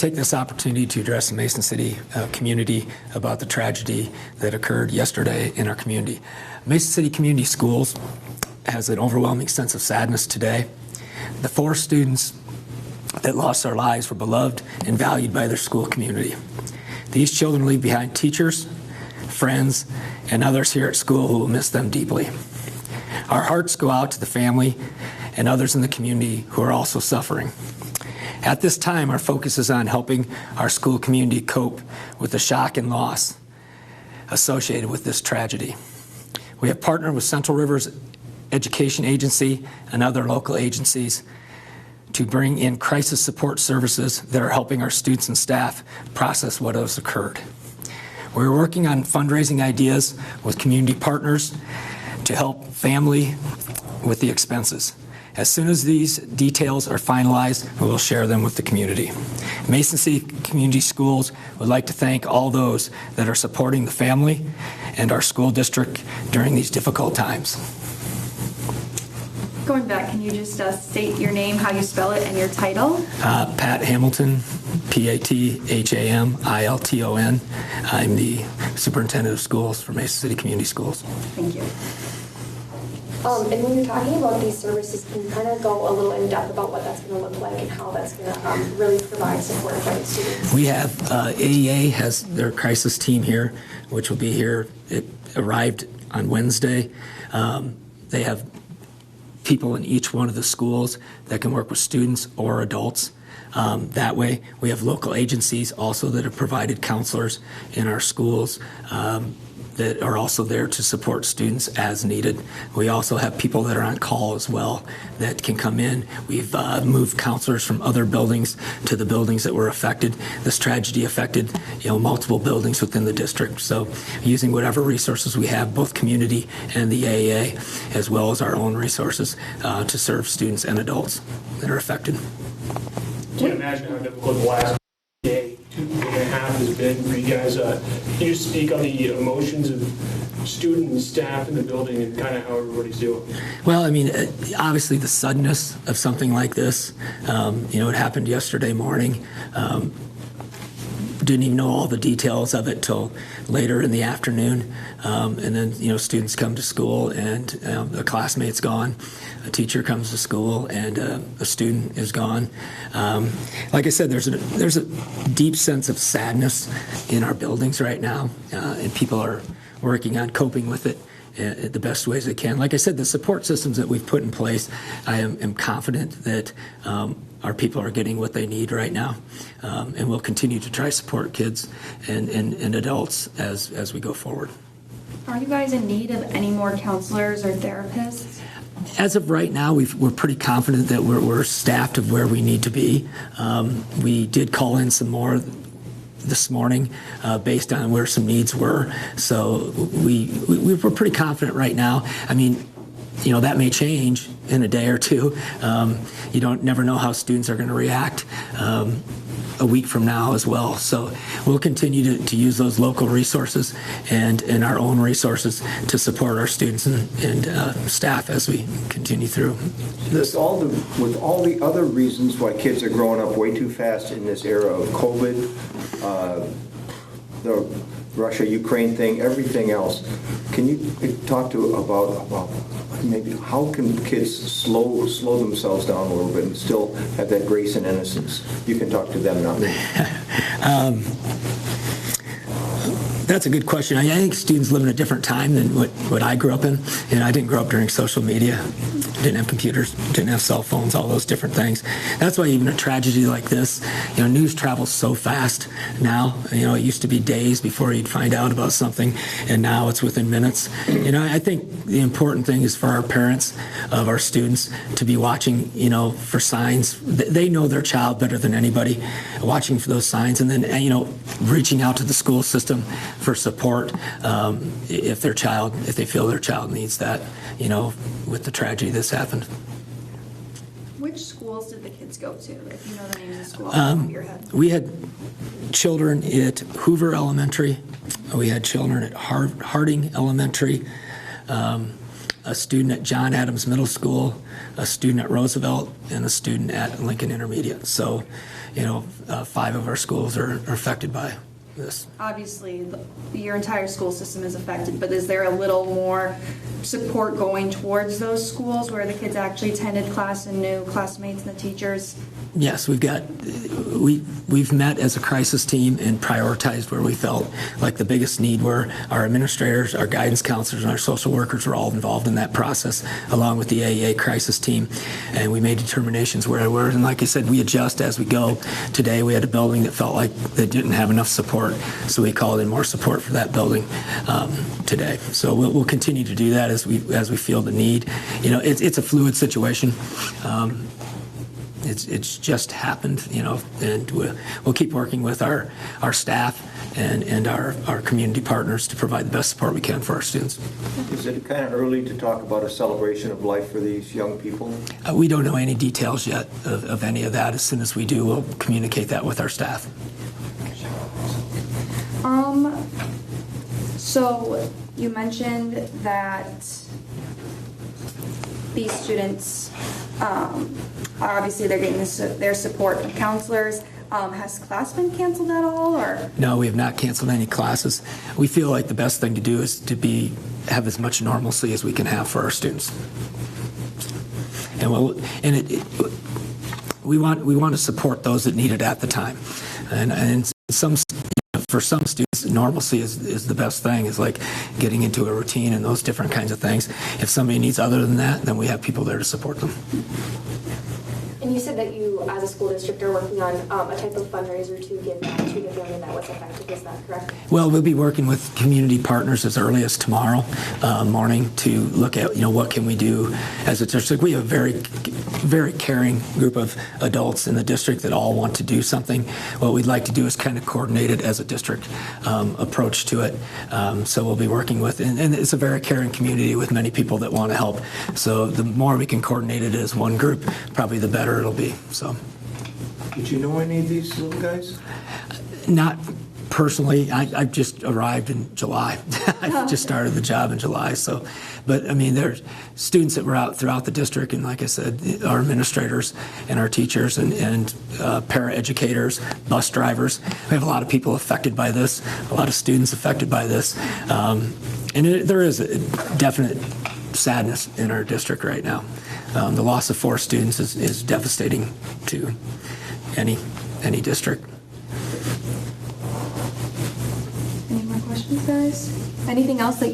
take this opportunity to address the Mason City community about the tragedy that occurred yesterday in our community. Mason City Community Schools has an overwhelming sense of sadness today. The 4 students that lost their lives were beloved and valued by their school community. These children leave behind teachers, friends, and others here at school who will miss them deeply. Our hearts go out to the family and others in the community who are also suffering. At this time, our focus is on helping our school community cope with the shock and loss associated with this tragedy. We have partnered with Central Rivers Education Agency and other local agencies to bring in crisis support services that are helping our students and staff process what has occurred. We're working on fundraising ideas with community partners to help family with the expenses. As soon as these details are finalized, we will share them with the community. Mason City Community Schools would like to thank all those that are supporting the family and our school district during these difficult times. Going back, can you just state your name, how you spell it, and your title? Pat Hamilton, Pathamilton. I'm the superintendent of schools for Mason City Community Schools. Thank you. And when you're talking about these services, can you kind of go a little in depth about what that's going to look like and how that's going to really provide support for the students? We have AEA has their crisis team here, which will be here. It arrived on Wednesday. They have people in each one of the schools that can work with students or adults. That way, we have local agencies also that have provided counselors in our schools that are also there to support students as needed. We also have people that are on call as well that can come in. We've moved counselors from other buildings to the buildings that were affected. This tragedy affected, multiple buildings within the district. So using whatever resources we have, both community and the AAA, as well as our own resources to serve students and adults that are affected. Can't imagine how difficult the last day, 2.5 has been for you guys. Can you speak on the emotions of student and staff in the building and kind of how everybody's doing? Well, I mean, obviously the suddenness of something like this, it happened yesterday morning. Didn't even know all the details of it till later in the afternoon. And then, students come to school and a classmate's gone. A teacher comes to school and a student is gone. Like I said, there's a deep sense of sadness in our buildings right now, and people are working on coping with it the best ways they can. Like I said, the support systems that we've put in place, I am confident that our people are getting what they need right now, and we'll continue to try to support kids and adults as we go forward. Are you guys in need of any more counselors or therapists? As of right now, we're pretty confident that we're staffed of where we need to be. We did call in some more this morning based on where some needs were. So we're pretty confident right now. I mean, that may change in a day or two. You never know how students are going to react a week from now as well. So we'll continue to use those local resources and our own resources to support our students and staff as we continue through this. With all the other reasons why kids are growing up way too fast in this era of COVID, the Russia-Ukraine thing, everything else, can you talk about maybe how can kids slow themselves down a little bit and still have that grace and innocence? You can talk to them now. That's a good question. I think students live in a different time than what I grew up in. I didn't grow up during social media. Didn't have computers, didn't have cell phones, all those different things. That's why even a tragedy like this, news travels so fast now. It used to be days before you'd find out about something, and now it's within minutes. I think the important thing is for our parents of our students to be watching, for signs. They know their child better than anybody, watching for those signs, and then, reaching out to the school system for support if they feel their child needs that, with the tragedy that's happened. Which schools did the kids go to, if you know the names of schools off the top of your head? We had children at Hoover Elementary. We had children at Harding Elementary, a student at John Adams Middle School, a student at Roosevelt, and a student at Lincoln Intermediate. So, 5 of our schools are affected by this. Obviously, your entire school system is affected, but is there a little more support going towards those schools where the kids actually attended class and knew classmates and the teachers? Yes, we've met as a crisis team and prioritized where we felt like the biggest need were. Our administrators, our guidance counselors, and our social workers were all involved in that process, along with the AEA crisis team, and we made determinations where it were. And like I said, we adjust as we go. Today, we had a building that felt like they didn't have enough support, so we called in more support for that building today. So we'll continue to do that as we feel the need. It's a fluid situation. It's just happened, and we'll keep working with our staff and our community partners to provide the best support we can for our students. Is it kind of early to talk about a celebration of life for these young people? We don't know any details yet of any of that. As soon as we do, we'll communicate that with our staff. So you mentioned that these students, obviously they're getting their support from counselors. Has class been canceled at all, or? No, we have not canceled any classes. We feel like the best thing to do is to have as much normalcy as we can have for our students. And we want to support those that need it at the time. And for some students, normalcy is the best thing. It's like getting into a routine and those different kinds of things. If somebody needs other than that, then we have people there to support them. And you said that you, as a school district, are working on a type of fundraiser to give back to the family that was affected. Is that correct? Well, we'll be working with community partners as early as tomorrow morning to look at, what can we do as a district. We have a very, very caring group of adults in the district that all want to do something. What we'd like to do is kind of coordinate it as a district approach to it. So we'll be working with, and it's a very caring community with many people that want to help. So the more we can coordinate it as one group, probably the better it'll be. So. Did you know any of these little guys? Not personally. I just arrived in July. I just started the job in July. So, but I mean, there's students that were out throughout the district, and like I said, our administrators and our teachers and para-educators, bus drivers. We have a lot of people affected by this. A lot of students affected by this, and there is a definite sadness in our district right now. The loss of 4 students is devastating to any district. Any more questions, guys? Anything else that you